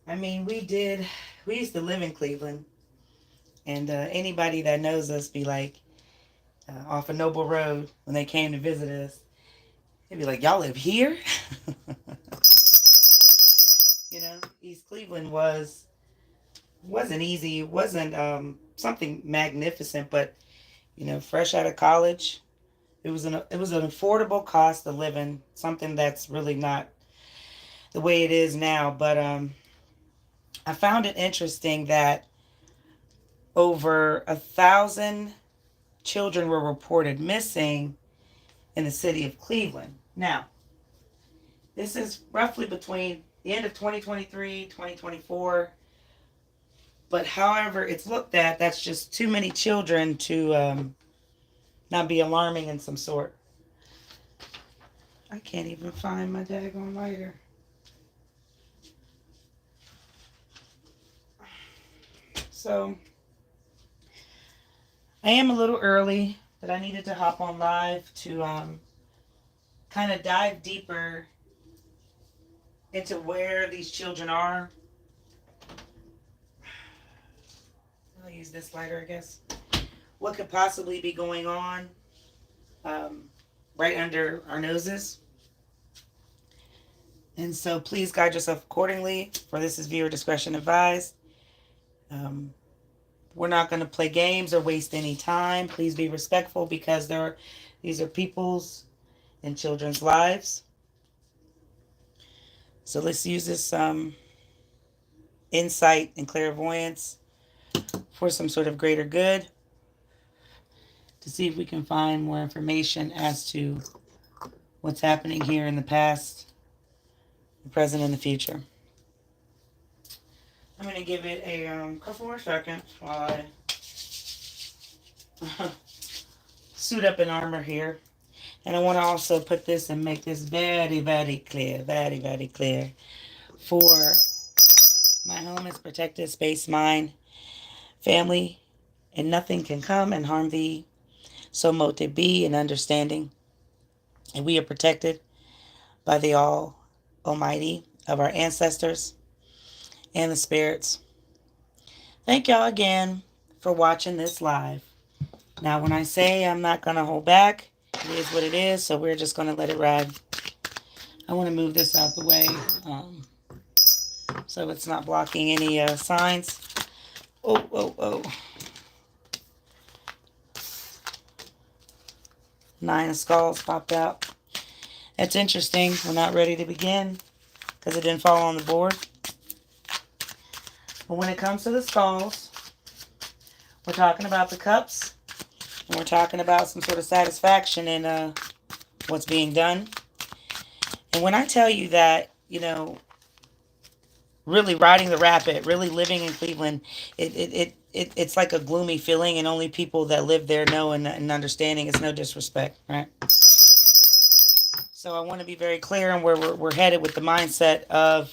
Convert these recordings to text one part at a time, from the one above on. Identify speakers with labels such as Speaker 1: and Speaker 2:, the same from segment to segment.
Speaker 1: I mean, we used to live in Cleveland, and anybody that knows us be like, off of Noble Road when they came to visit us, they'd be like, y'all live here? East Cleveland wasn't easy. It wasn't something magnificent, but fresh out of college, it was an affordable cost of living. Something that's really not the way it is now. But I found it interesting that over 1,000 children were reported missing in the city of Cleveland. Now, this is roughly between the end of 2023, 2024. But however it's looked at, that's just too many children to not be alarming in some sort. I can't even find my daggone lighter. So I am a little early, but I needed to hop on live to kind of dive deeper into where these children are. I'll use this lighter, I guess. What could possibly be going on um, right under our noses. And so please guide yourself accordingly, for this is viewer discretion advised. Um, we're not going to play games or waste any time. Please be respectful, because these are people's and children's lives. So let's use this insight and clairvoyance for some sort of greater good, to see if we can find more information as to what's happening here in the past, the present, and the future. I'm going to give it a couple more seconds while I suit up in armor here. And I want to also put this and make this very, very clear, very, very clear. For my home is protected, space mine, family, and nothing can come and harm thee. So mote it be in understanding. And we are protected by the Almighty of our ancestors and the spirits. Thank y'all again for watching this live. Now, when I say I'm not going to hold back, it is what it is, so we're just going to let it ride. I want to move this out the way so it's not blocking any signs. Oh, oh, oh. 9 of skulls popped out. That's interesting. We're not ready to begin because it didn't fall on the board. But when it comes to the skulls, we're talking about the cups, and we're talking about some sort of satisfaction in what's being done. And when I tell you that, really riding the rapid, really living in Cleveland, it's like a gloomy feeling, and only people that live there know and understanding. It's no disrespect, right? So I want to be very clear on where we're headed with the mindset of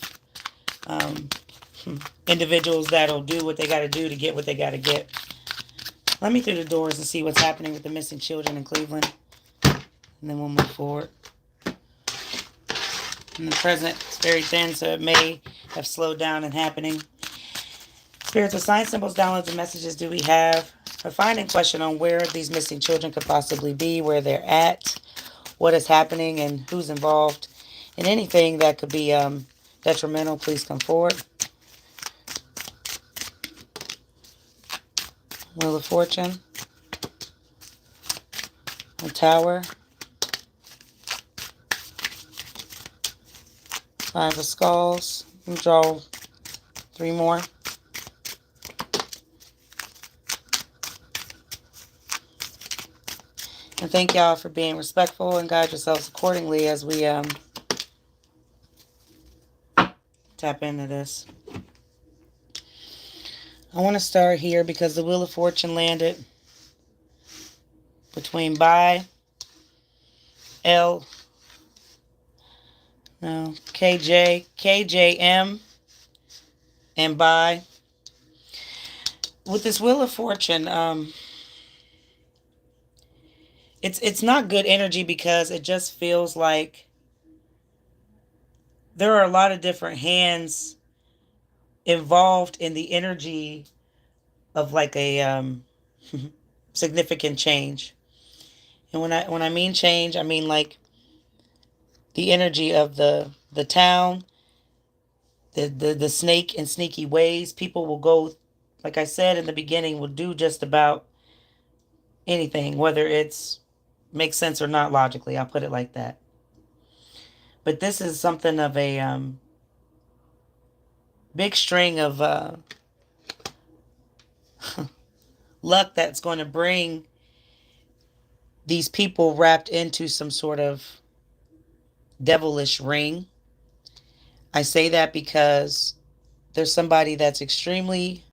Speaker 1: individuals that'll do what they got to do to get what they got to get. Let me through the doors and see what's happening with the missing children in Cleveland, and then we'll move forward. And the present is very thin, so it may have slowed down in happening. Spirits of sign symbols, downloads, and messages do we have? A finding question on where these missing children could possibly be, where they're at, what is happening, and who's involved, and anything that could be detrimental, please come forward. Wheel of Fortune, a Tower, 5 of Skulls. You can draw 3 more. And thank y'all for being respectful, and guide yourselves accordingly as we tap into this. I want to start here because the Wheel of Fortune landed between KJM, and by. With this Wheel of Fortune, it's not good energy, because it just feels like there are a lot of different hands involved in the energy of like a significant change. And when I mean change, I mean like the energy of the town, the snake and sneaky ways. People will go, like I said in the beginning, will do just about anything, whether it's makes sense or not logically. I'll put it like that. But this is something of a big string of luck that's going to bring these people wrapped into some sort of devilish ring. I say that because there's somebody that's extremely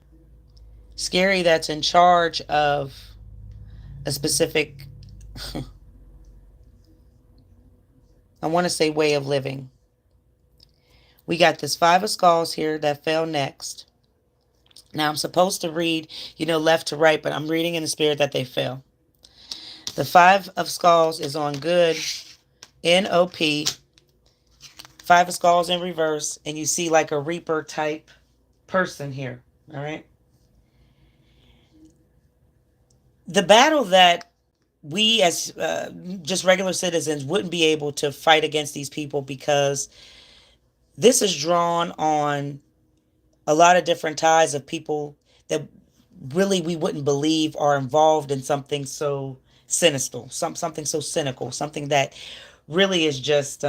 Speaker 1: scary that's in charge of a specific, I want to say, way of living. We got this Five of Skulls here that fell next. Now I'm supposed to read, left to right, but I'm reading in the spirit that they fell. The Five of Skulls is on good, NOP. Five of Skulls in reverse, and you see like a Reaper type person here. All right. The battle that we as just regular citizens wouldn't be able to fight against these people, because this is drawn on a lot of different ties of people that really we wouldn't believe are involved in something so sinister, something so cynical, something that really is just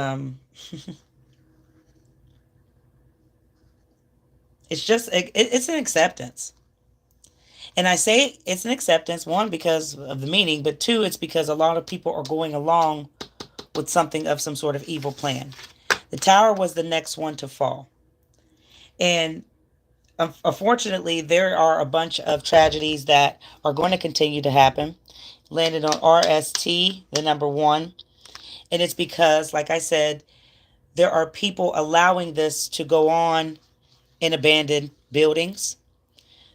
Speaker 1: it's an acceptance. And I say it's an acceptance, one, because of the meaning, but two, it's because a lot of people are going along with something of some sort of evil plan. The tower was the next one to fall. And unfortunately, there are a bunch of tragedies that are going to continue to happen. Landed on RST, the number one. And it's because, like I said, there are people allowing this to go on in abandoned buildings.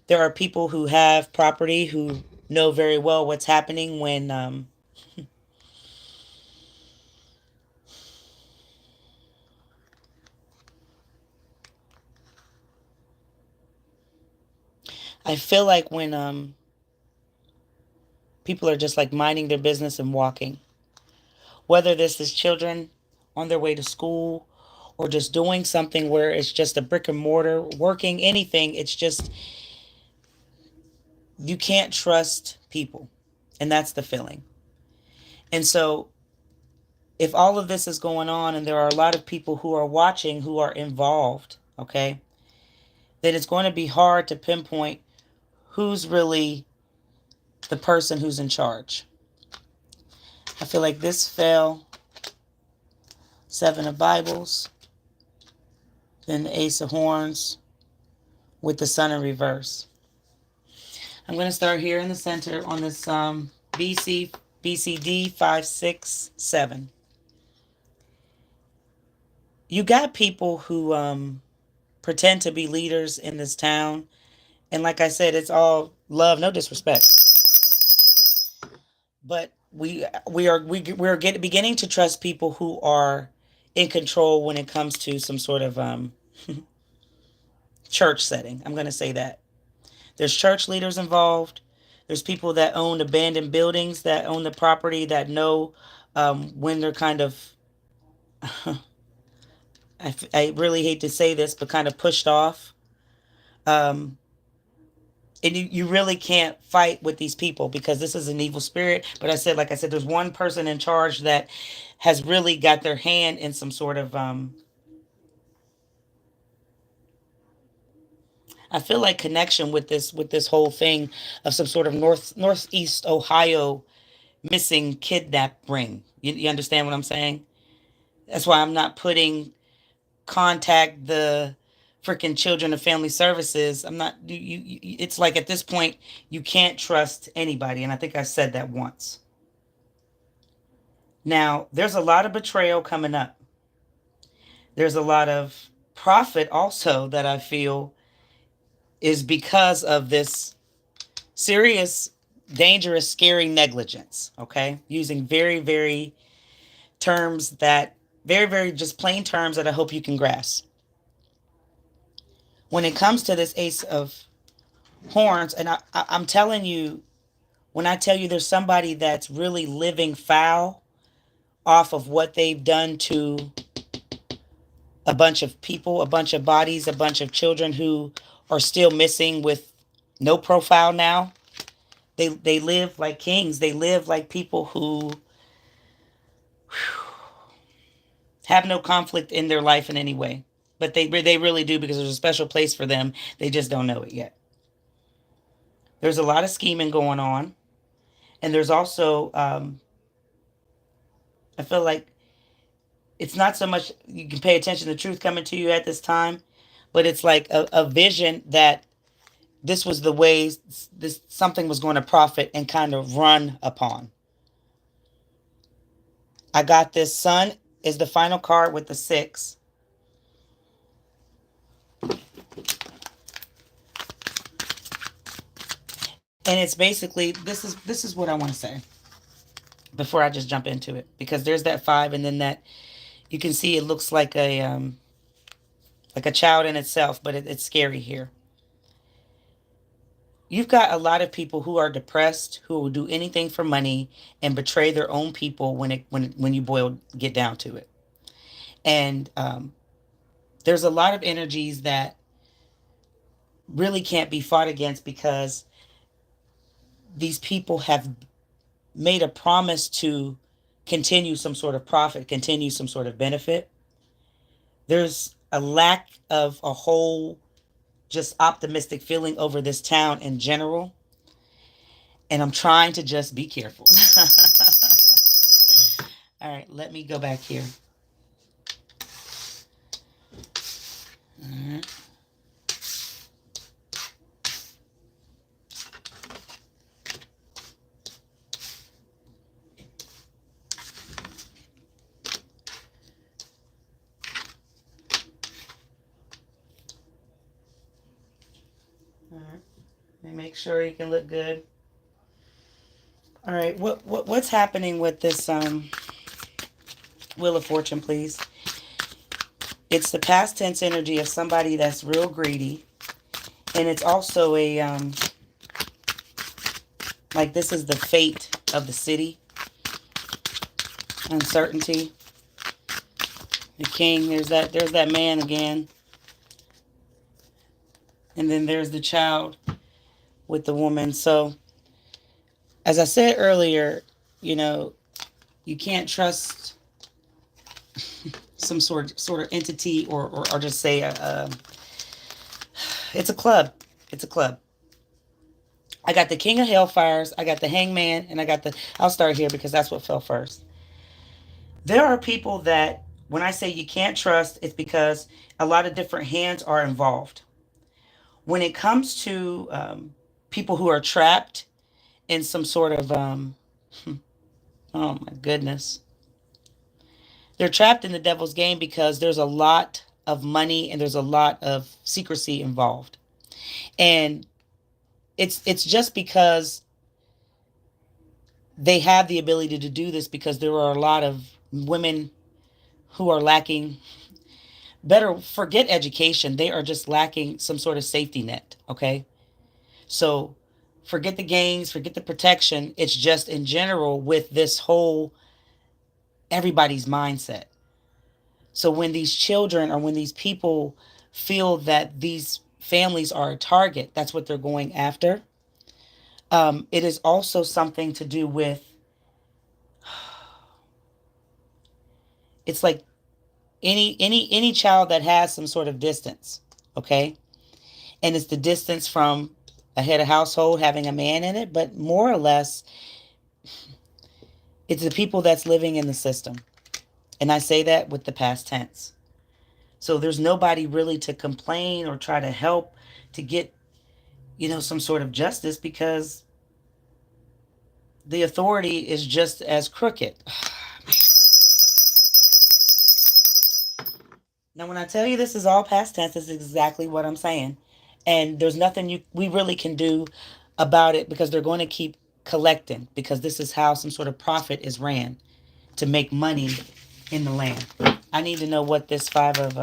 Speaker 1: There are people who have property who know very well what's happening when I feel like when people are just like minding their business and walking, whether this is children on their way to school or just doing something where it's just a brick and mortar working, anything, it's just you can't trust people. And that's the feeling. And so if all of this is going on and there are a lot of people who are watching who are involved, okay, then it's going to be hard to pinpoint who's really the person who's in charge. I feel like this fell. Seven of Bibles, then the Ace of Horns with the Sun in reverse. I'm going to start here in the center on this BCD 567. You got people who pretend to be leaders in this town, and like I said, it's all love, no disrespect. But we're beginning to trust people who are in control when it comes to some sort of church setting. I'm going to say that. There's church leaders involved. There's people that own abandoned buildings, that own the property, that know when they're kind of, I really hate to say this, but kind of pushed off. And you really can't fight with these people because this is an evil spirit. But like I said, there's one person in charge that has really got their hand in some sort of, I feel like connection with this whole thing of some sort of northeast Ohio missing kidnap ring. You understand what I'm saying? That's why I'm not putting contact the freaking children of family services. I'm not it's like at this point you can't trust anybody, and I think I said that once. Now, there's a lot of betrayal coming up. There's a lot of profit also that I feel is because of this serious, dangerous, scary negligence, okay? Using very, very terms that, very, very just plain terms that I hope you can grasp. When it comes to this Ace of Horns, and I'm telling you, when I tell you there's somebody that's really living foul off of what they've done to a bunch of people, a bunch of bodies, a bunch of children who are still missing with no profile now. They live like kings. They live like people who have no conflict in their life in any way. But they really do, because there's a special place for them. They just don't know it yet. There's a lot of scheming going on. And there's also, I feel like it's not so much you can pay attention to truth coming to you at this time, but it's like a vision that this was the way this something was going to profit and kind of run upon. I got this. Sun is the final card with the 6. And it's basically, this is what I want to say before I just jump into it, because there's that 5, and then that you can see it looks like a child in itself, but it's scary here. You've got a lot of people who are depressed, who will do anything for money and betray their own people when you get down to it. And there's a lot of energies that really can't be fought against, because these people have made a promise to continue some sort of profit, continue some sort of benefit. There's a lack of a whole just optimistic feeling over this town in general. And I'm trying to just be careful. All right, let me go back here. All right. All right. Let me make sure you can look good. All right, what's happening with this Wheel of Fortune, please? It's the past tense energy of somebody that's real greedy, and it's also a like this is the fate of the city. Uncertainty. The king. There's that man again, and then there's the child with the woman. So, as I said earlier, you can't trust some sort of entity, or just say it's a club. It's a club. I got the King of Hellfires, I got the Hangman, and I got I'll start here because that's what fell first. There are people that, when I say you can't trust, it's because a lot of different hands are involved. When it comes to people who are trapped in some sort of, oh my goodness. They're trapped in the devil's game because there's a lot of money and there's a lot of secrecy involved. And it's just because they have the ability to do this, because there are a lot of women who are lacking, forget education, they are just lacking some sort of safety net, okay? So forget the gangs, forget the protection. It's just in general with this whole everybody's mindset. So when these children, or when these people feel that these families are a target, that's what they're going after. It is also something to do with, it's like any child that has some sort of distance, okay? And it's the distance from a head of household having a man in it, but more or less, it's the people that's living in the system. And I say that with the past tense. So there's nobody really to complain or try to help to get, some sort of justice, because the authority is just as crooked. Now, when I tell you this is all past tense, this is exactly what I'm saying. And there's nothing we really can do about it, because they're going to keep collecting, because this is how some sort of profit is ran to make money in the land. I need to know what this 5 of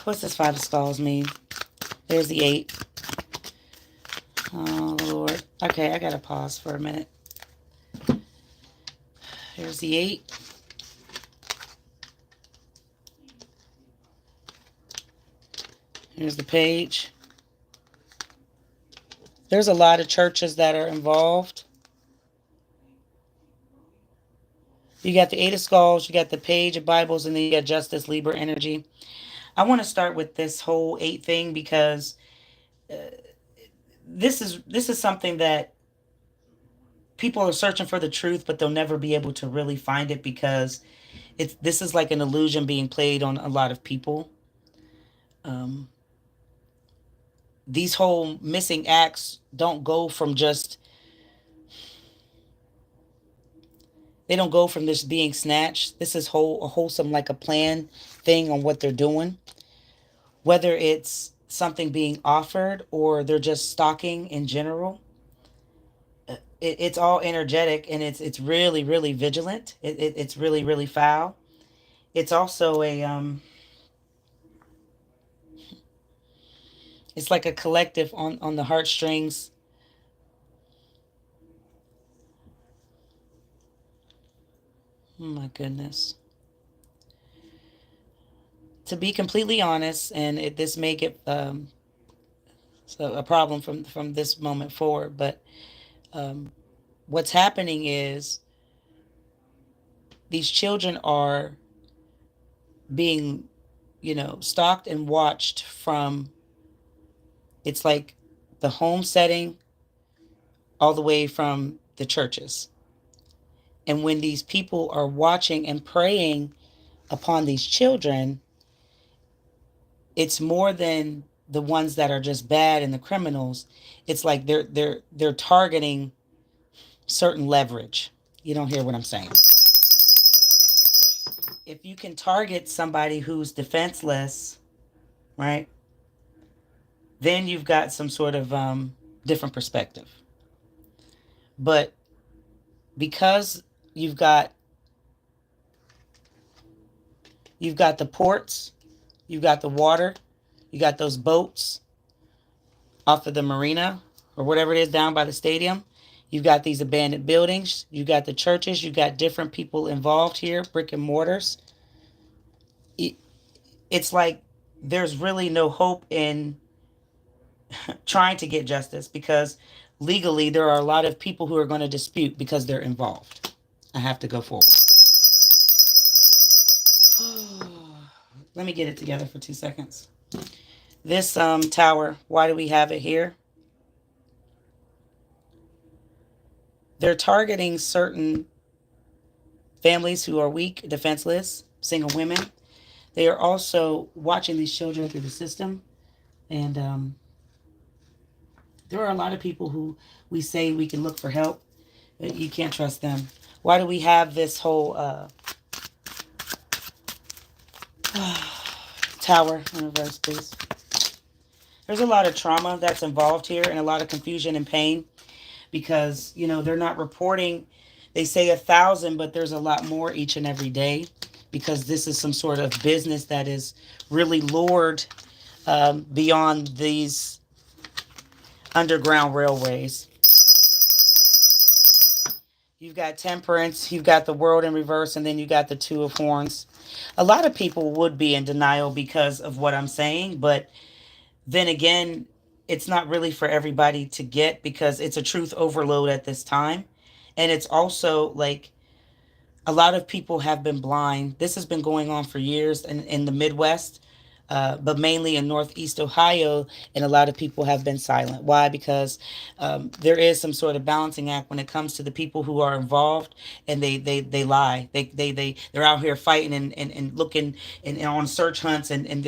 Speaker 1: What's this five of skulls mean? There's the eight. Oh, Lord. Okay, I gotta pause for a minute. There's the eight. Here's the page. There's a lot of churches that are involved. You got the eight of skulls, you got the page of Bibles, and then you got Justice, Libra energy. I want to start with this whole eight thing because this is something that people are searching for the truth, but they'll never be able to really find it because this is like an illusion being played on a lot of people. Um, these whole missing acts don't go from just they don't go from this being snatched. This is a wholesome like a plan thing on what they're doing, whether it's something being offered or they're just stalking in general. It's all energetic and it's really really vigilant. It's really really foul. It's also a it's like a collective on the heartstrings. Oh my goodness. To be completely honest, and this may get so a problem from this moment forward, but um, what's happening is these children are being, stalked and watched from, it's like the home setting all the way from the churches. And when these people are watching and preying upon these children, it's more than the ones that are just bad and the criminals. It's like they're targeting certain leverage. You don't hear what I'm saying. If you can target somebody who's defenseless, right, then you've got some sort of different perspective. But because you've got the ports, you've got the water, you got those boats off of the marina or whatever it is down by the stadium. You've got these abandoned buildings. You got the churches. You got different people involved here, brick and mortars. It's like there's really no hope in trying to get justice because legally there are a lot of people who are going to dispute because they're involved. I have to go forward. Let me get it together for 2 seconds. This tower, why do we have it here? They're targeting certain families who are weak, defenseless, single women. They are also watching these children through the system. And there are a lot of people who we say we can look for help, but you can't trust them. Why do we have this whole tower in reverse, please? There's a lot of trauma that's involved here and a lot of confusion and pain because, they're not reporting. They say 1,000, but there's a lot more each and every day because this is some sort of business that is really lured beyond these underground railways. You've got temperance, you've got the world in reverse, and then you got the two of horns. A lot of people would be in denial because of what I'm saying, but then again, it's not really for everybody to get because it's a truth overload at this time. And it's also like a lot of people have been blind. This has been going on for years in the Midwest, but mainly in Northeast Ohio. And a lot of people have been silent. Why? Because there is some sort of balancing act when it comes to the people who are involved, and they lie. They're out here fighting and looking and on search hunts, and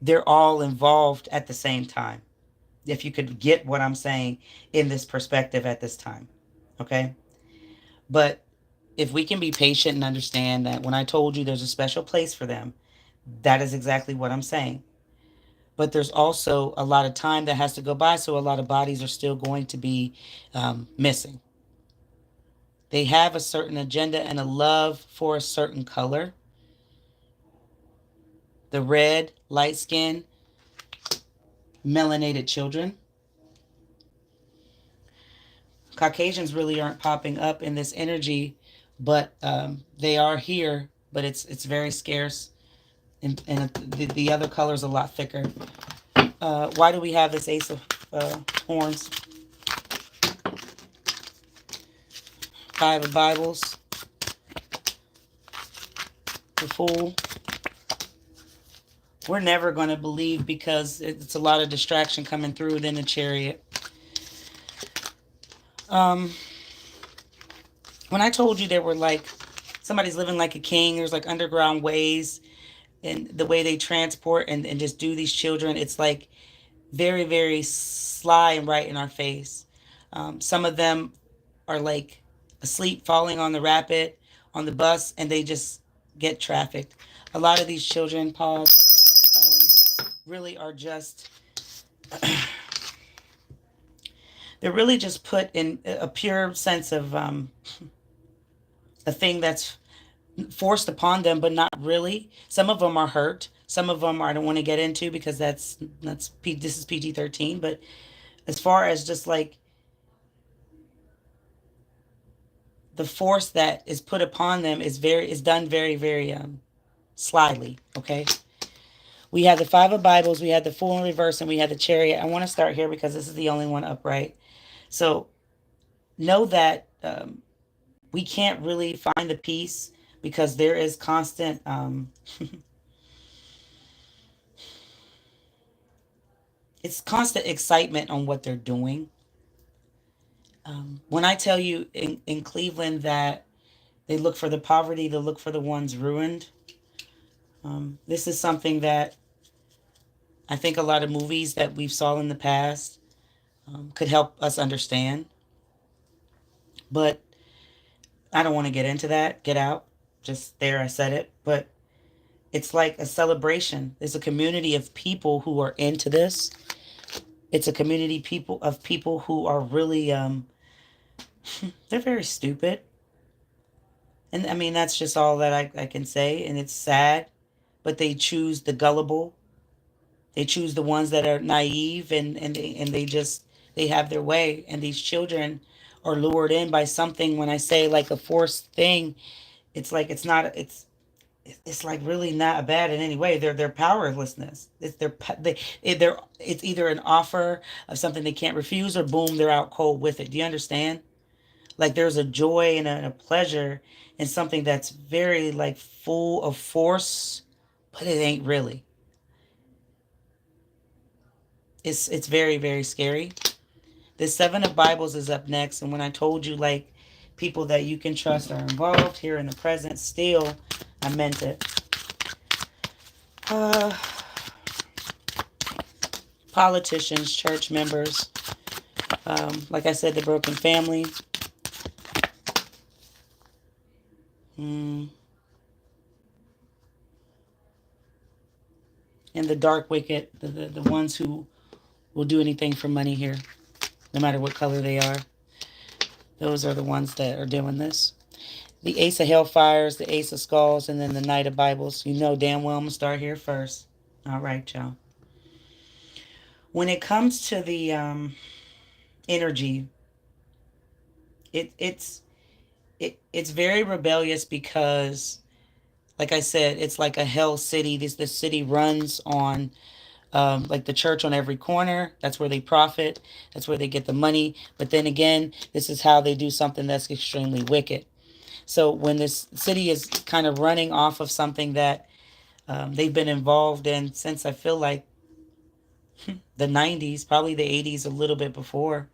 Speaker 1: they're all involved at the same time. If you could get what I'm saying in this perspective at this time. Okay? But if we can be patient and understand that when I told you there's a special place for them, that is exactly what I'm saying. But there's also a lot of time that has to go by, so a lot of bodies are still going to be missing. They have a certain agenda and a love for a certain color the red, light skin, melanated children. Caucasians really aren't popping up in this energy, but they are here, but it's very scarce, and the other color is a lot thicker. Why do we have this Ace of Horns? Five of Bibles, the Fool. We're never going to believe because it's a lot of distraction coming through. Then the Chariot. When I told you there were like somebody's living like a king, there's like underground ways and the way they transport and just do these children, it's like very, very sly and right in our face. Some of them are like asleep, falling on the rapid, on the bus, and they just get trafficked. A lot of these children, really are just, they're really just put in a pure sense of a thing that's forced upon them, but not really. Some of them are hurt. Some of them I don't want to get into because this is PG-13. But as far as just like the force that is put upon them is done very, very slyly. Okay. We have the Five of Bibles, we had the Fool in reverse, and we had the Chariot. I want to start here because this is the only one upright. So know that we can't really find the peace because there is constant it's constant excitement on what they're doing. When I tell you in Cleveland that they look for the poverty, they look for the ones ruined. This is something that I think a lot of movies that we've saw in the past could help us understand. But I don't want to get into that. Get out. Just there, I said it. But it's like a celebration. There's a community of people who are into this. It's a community of people who are really, they're very stupid. And I mean, that's just all that I can say. And it's sad. But they choose the gullible. They choose the ones that are naive and they have their way. And these children are lured in by something. When I say like a forced thing, it's like it's like really not bad in any way. They're powerlessness. It's either an offer of something they can't refuse, or boom, they're out cold with it. Do you understand? Like there's a joy and a pleasure in something that's very like full of force, but it ain't really. It's very, very scary. The Seven of Bibles is up next, and when I told you like people that you can trust are involved here in the present, still I meant it. Politicians, church members, like I said, the broken family. And the dark wicked, the ones who will do anything for money here, no matter what color they are. Those are the ones that are doing this. The Ace of Hellfires, the Ace of Skulls, and then the Knight of Bibles. You know damn well I'm going to start here first. All right, y'all. When it comes to the energy, it's very rebellious because, like I said, it's like a hell city. This city runs on like the church on every corner. That's where they profit. That's where they get the money. But then again, this is how they do something that's extremely wicked. So when this city is kind of running off of something that they've been involved in since I feel like the 90s, probably the 80s, a little bit before.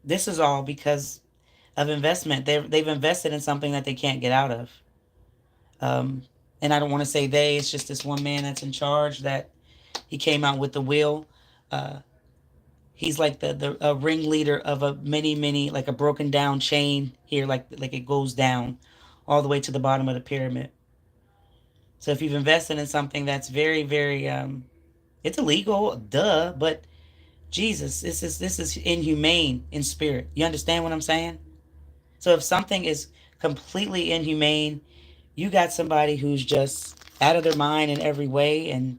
Speaker 1: This is all because of investment. They've invested in something that they can't get out of. And I don't want to say they, it's just this one man that's in charge that he came out with the will. He's like the ringleader of a many, like a broken down chain here, like it goes down all the way to the bottom of the pyramid. So if you've invested in something that's very, very, it's illegal, duh, but Jesus, this is inhumane in spirit. You understand what I'm saying? So if something is completely inhumane, You got somebody who's just out of their mind in every way, and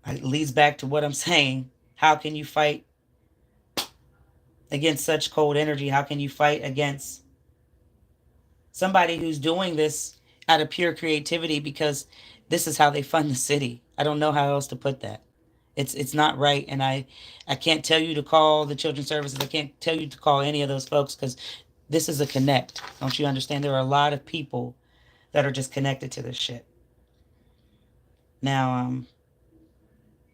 Speaker 1: it leads back to what I'm saying. How can you fight against such cold energy? How can you fight against somebody who's doing this out of pure creativity because this is how they fund the city? I don't know how else to put that. It's not right, and I can't tell you to call the children's services. I can't tell you to call any of those folks because this is a connect. Don't you understand? There are a lot of people that are just connected to this shit. Now,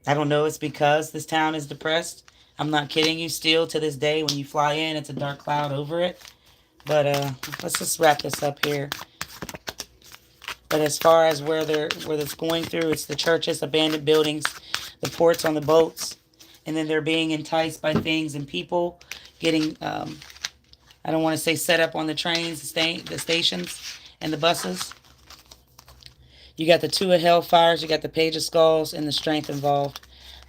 Speaker 1: I don't know. It's because this town is depressed. I'm not kidding you. Still to this day, when you fly in, it's a dark cloud over it. But let's just wrap this up here. But as far as where it's going through, it's the churches, abandoned buildings, the ports on the boats, and then they're being enticed by things and people getting. I don't want to say set up on the trains, the stations, and the buses. You got the two of hellfires, you got the page of skulls, and the strength involved.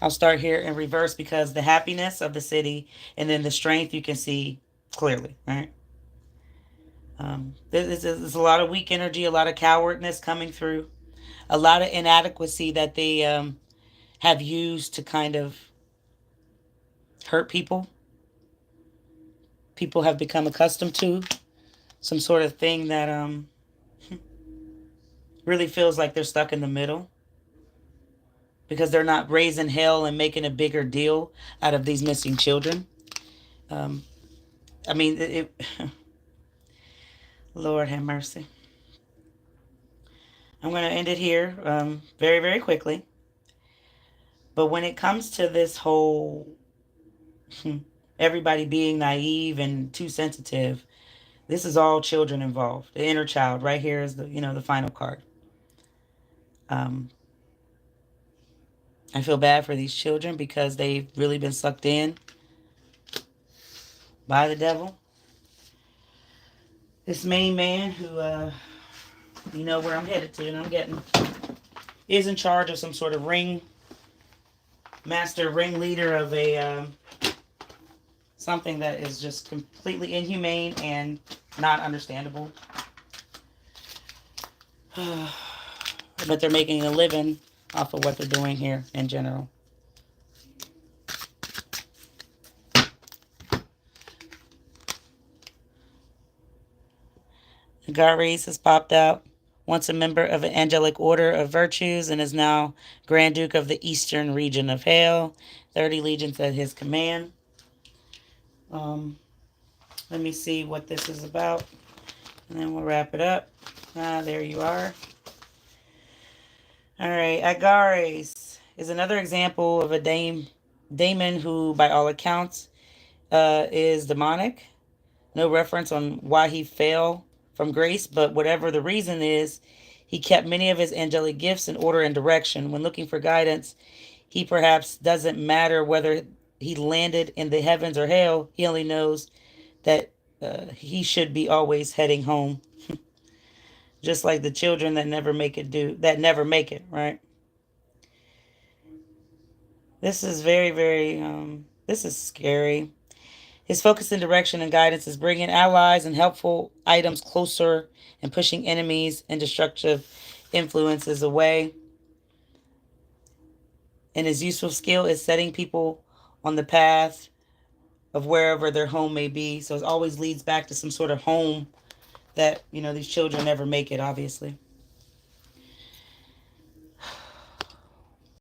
Speaker 1: I'll start here in reverse because the happiness of the city and then the strength you can see clearly, right? There's a lot of weak energy, a lot of cowardness coming through, a lot of inadequacy that they have used to kind of hurt people. People have become accustomed to some sort of thing that really feels like they're stuck in the middle because they're not raising hell and making a bigger deal out of these missing children. I mean, Lord have mercy. I'm going to end it here very, very quickly. But when it comes to this whole everybody being naive and too sensitive, this is all children involved. The inner child right here is the final card. I feel bad for these children because they've really been sucked in by the devil. This main man who, you know where I'm headed to, and I'm getting, is in charge of some sort of ringleader of a something that is just completely inhumane and not understandable. But they're making a living off of what they're doing here in general. Gares has popped out. Once a member of an angelic order of virtues and is now Grand Duke of the Eastern region of Hell. 30 legions at his command. Let me see what this is about. And then we'll wrap it up. There you are. All right, Agares is another example of a daemon who, by all accounts, is demonic. No reference on why he fell from grace, but whatever the reason is, he kept many of his angelic gifts in order and direction. When looking for guidance, he perhaps doesn't matter whether he landed in the heavens or hell. He only knows that he should be always heading home. Just like the children that never make it, right? This is very, very, this is scary. His focus and direction and guidance is bringing allies and helpful items closer and pushing enemies and destructive influences away. And his useful skill is setting people on the path of wherever their home may be. So it always leads back to some sort of home that, these children never make it, obviously.